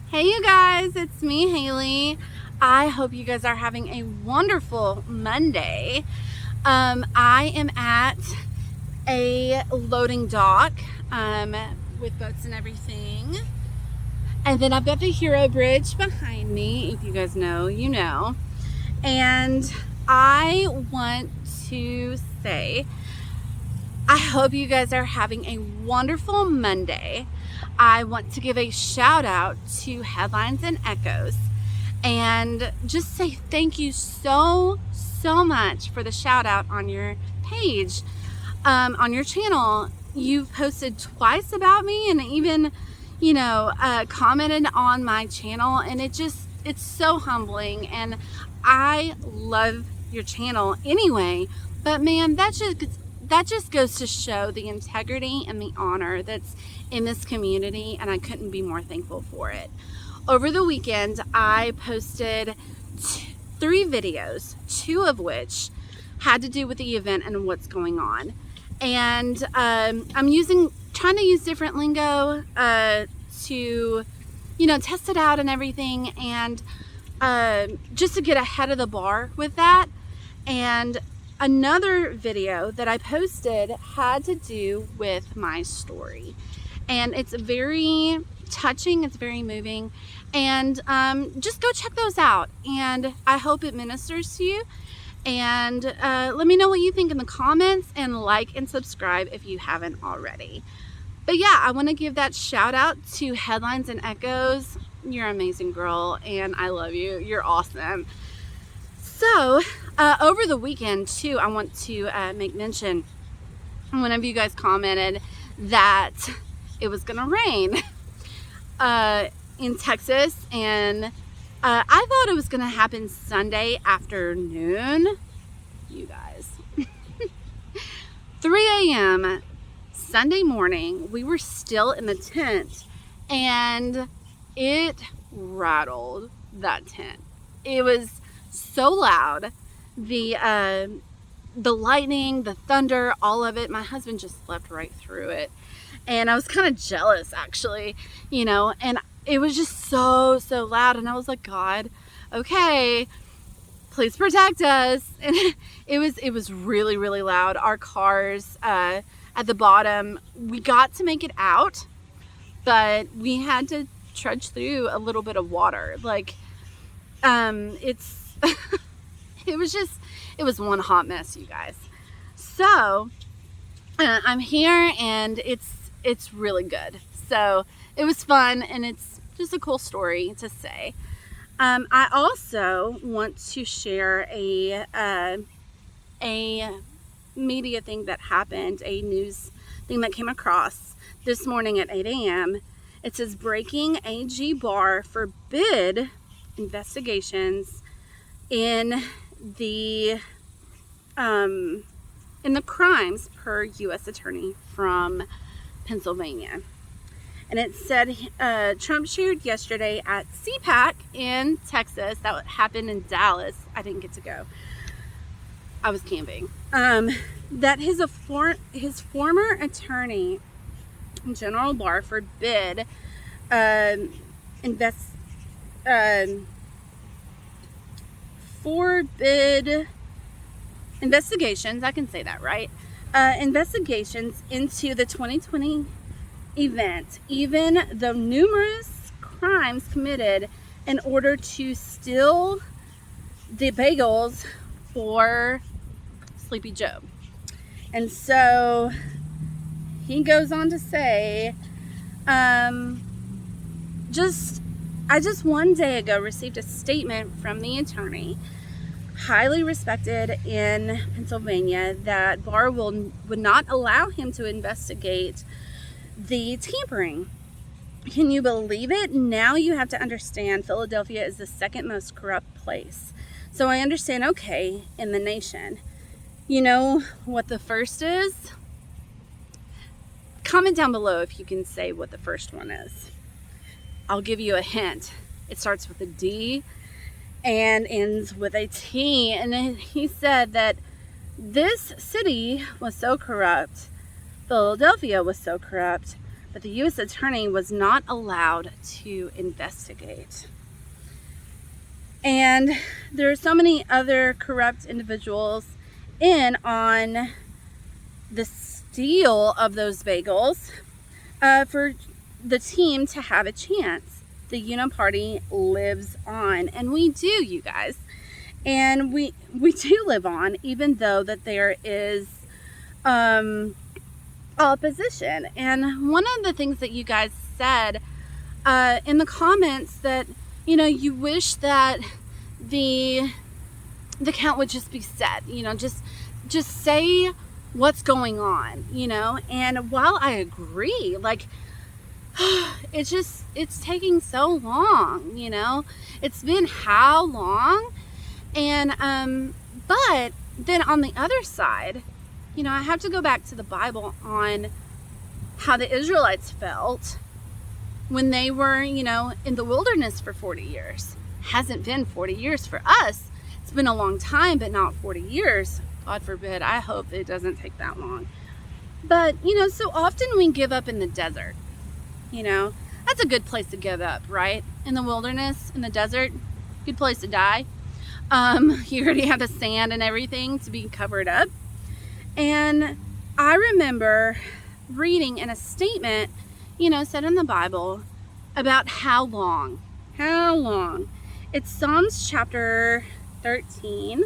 Hey you guys, it's me, Haley. I hope you guys are having a wonderful Monday. I am at a loading dock with boats and everything. And then I've got the Hero Bridge behind me. If you guys know, you know. And I want to say, I hope you guys are having a wonderful Monday. I want to give a shout out to Headlines and Echoes and just say thank you so much for the shout out on your page, on your channel. You've posted twice about me and even, commented on my channel, and it's so humbling, and I love your channel anyway, but man, that just goes to show the integrity and the honor that's in this community, and I couldn't be more thankful for it. Over the weekend, I posted 3 videos, 2 of which had to do with the event and what's going on. And I'm trying to use different lingo to, test it out and everything, and just to get ahead of the bar with that. And another video that I posted had to do with my story, and it's very touching, it's very moving, and just go check those out, and I hope it ministers to you. And let me know what you think in the comments, and like and subscribe if you haven't already. But yeah, I want to give that shout out to Headlines and Echoes. You're an amazing girl, and I love you. You're awesome. So over the weekend too, I want to make mention, one of you guys commented that it was gonna rain in Texas, and I thought it was gonna happen Sunday afternoon. You guys, 3 a.m. Sunday morning, we were still in the tent, and it rattled that tent. It was so loud. The lightning, the thunder, all of it. My husband just slept right through it, and I was kind of jealous, actually, and it was just so loud, and I was like, God, okay, please protect us. And it was really loud. Our cars at the bottom, we got to make it out, but we had to trudge through a little bit of water. Like it's it was one hot mess, you guys. So I'm here, and it's really good. So it was fun, and it's just a cool story to say. I also want to share a media thing that happened, a news thing that came across this morning at 8 a.m. It says, breaking AG bar forbid investigations in the crimes per U.S. attorney from Pennsylvania. And it said Trump shared yesterday at CPAC in Texas, that happened in Dallas. I didn't get to go. I was camping. That his former attorney general bar forbid investigations, I can say that right, investigations into the 2020 event, even though numerous crimes committed in order to steal the bagels for Sleepy Joe. And so he goes on to say, I just one day ago received a statement from the attorney, highly respected in Pennsylvania, that Barr would not allow him to investigate the tampering. Can you believe it? Now you have to understand Philadelphia is the second most corrupt place. So I understand, okay, in the nation. You know what the first is? Comment down below if you can say what the first one is. I'll give you a hint. It starts with a D and ends with a T. And then he said that this city was so corrupt, Philadelphia was so corrupt, but the U.S. attorney was not allowed to investigate. And there are so many other corrupt individuals in on the steal of those bagels for the team to have a chance. The Uniparty lives on, and we do, you guys. And we do live on, even though that there is opposition. And one of the things that you guys said in the comments that, you know, you wish that the count would just be set, you know, just say what's going on, you know. And while I agree, like, it's taking so long, you know. It's been how long? And but then on the other side, you know, I have to go back to the Bible on how the Israelites felt when they were, you know, in the wilderness for 40 years. Hasn't been 40 years for us. It's been a long time, but not 40 years. God forbid. I hope it doesn't take that long. But, you know, so often we give up in the desert. You know, that's a good place to give up, right? In the wilderness, in the desert, good place to die. You already have the sand and everything to be covered up. And I remember reading in a statement, you know, said in the Bible about how long. It's Psalms chapter 13.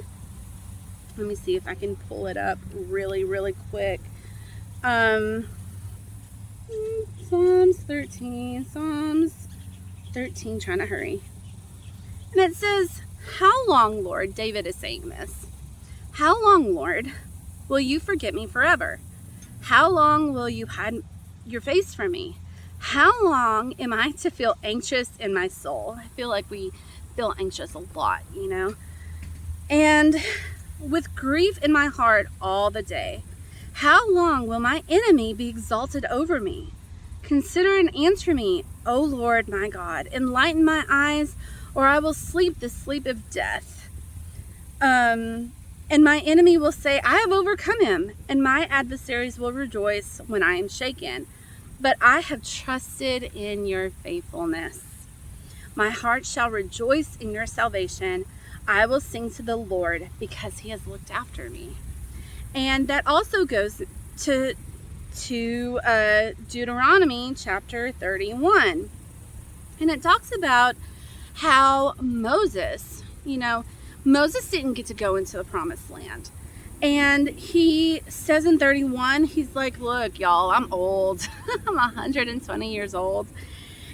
Let me see if I can pull it up really quick. Psalms 13, trying to hurry. And it says, "How long, Lord," David is saying this, "how long, Lord, will you forget me forever? How long will you hide your face from me? How long am I to feel anxious in my soul?" I feel like we feel anxious a lot, you know. "And with grief in my heart all the day. How long will my enemy be exalted over me? Consider and answer me, O Lord my God. Enlighten my eyes, or I will sleep the sleep of death. And my enemy will say, I have overcome him, and my adversaries will rejoice when I am shaken. But I have trusted in your faithfulness. My heart shall rejoice in your salvation. I will sing to the Lord because he has looked after me." And that also goes to Deuteronomy chapter 31. And it talks about how Moses, you know, Moses didn't get to go into the promised land. And he says in 31, he's like, "Look, y'all, I'm old. I'm 120 years old.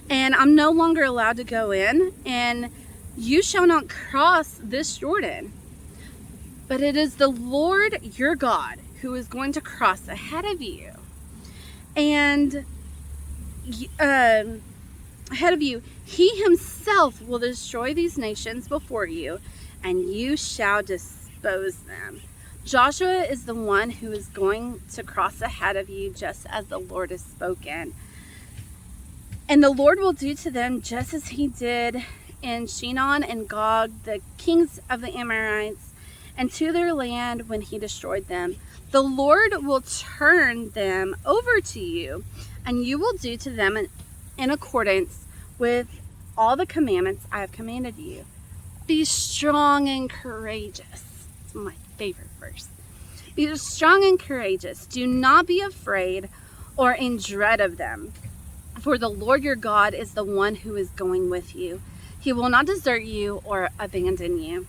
And I'm no longer allowed to go in. And you shall not cross this Jordan. But it is the Lord your God who is going to cross ahead of you. And ahead of you, he himself will destroy these nations before you, and you shall dispose them." Joshua is the one who is going to cross ahead of you, just as the Lord has spoken. "And the Lord will do to them just as he did in Shinon and Gog, the kings of the Amorites, and to their land when he destroyed them. The Lord will turn them over to you, and you will do to them in accordance with all the commandments I have commanded you. Be strong and courageous." It's my favorite verse. "Be strong and courageous. Do not be afraid or in dread of them. For the Lord your God is the one who is going with you. He will not desert you or abandon you."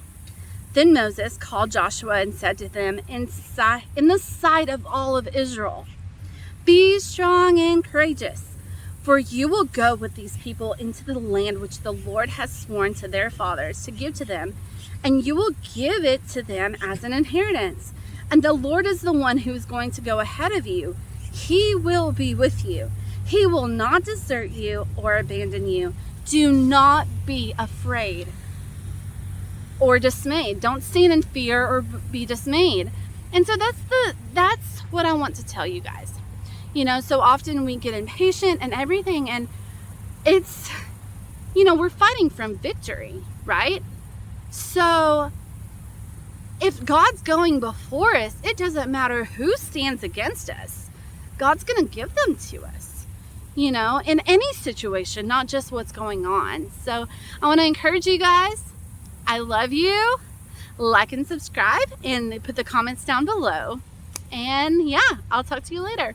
Then Moses called Joshua and said to them in the sight of all of Israel, "Be strong and courageous, for you will go with these people into the land which the Lord has sworn to their fathers to give to them, and you will give it to them as an inheritance. And the Lord is the one who is going to go ahead of you. He will be with you. He will not desert you or abandon you. Do not be afraid or dismayed." Don't stand in fear or be dismayed. And so that's what I want to tell you guys. You know, so often we get impatient and everything, and it's, you know, we're fighting from victory, right? So if God's going before us, it doesn't matter who stands against us. God's going to give them to us. you know, in any situation, not just what's going on. So I want to encourage you guys. I love you. Like and subscribe and put the comments down below. And yeah, I'll talk to you later.